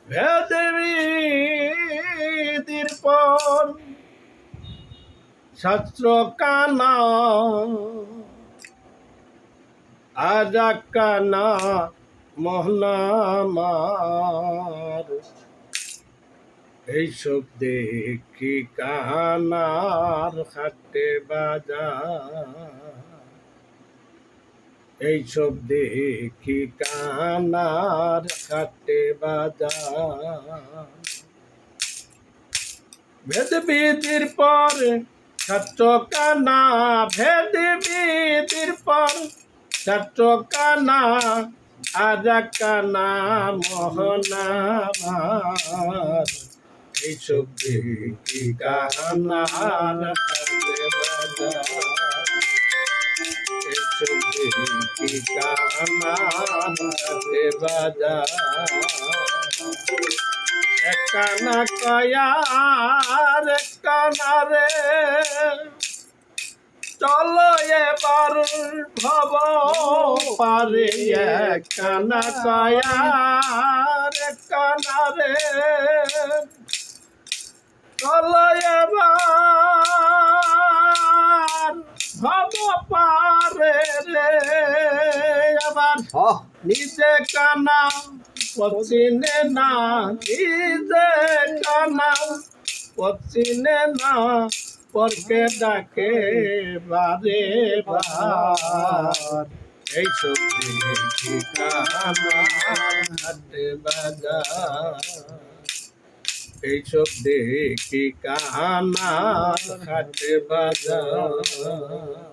ভেদেবীর পর শাস্ত্র কানা আজ কানা মোহনামার এইসব দেখি কানার হাটে বাজার এইসব দেখি কানার হাটে বাজার ভেদবিধির পর ছাত্র কানা ভেদবিধির পর ছাত্র কানা আজ কানা মোহনামার এইসব দেখি কানার হাটে বাজার এইসব দেখি কানার হাটে বাজার কানা কয়ার কানা রে চলো এবার ভব পারে কানা কয়ার কানা রে চলো এবার ভব পারে রে আবার নিজে কানা পচিনে না নিজে কানা পচিনে না পরকে ডাকে বারে বার এইসব দেখি কানার হাটে বাজার এইসব দেখি কানার হাটে বাজার।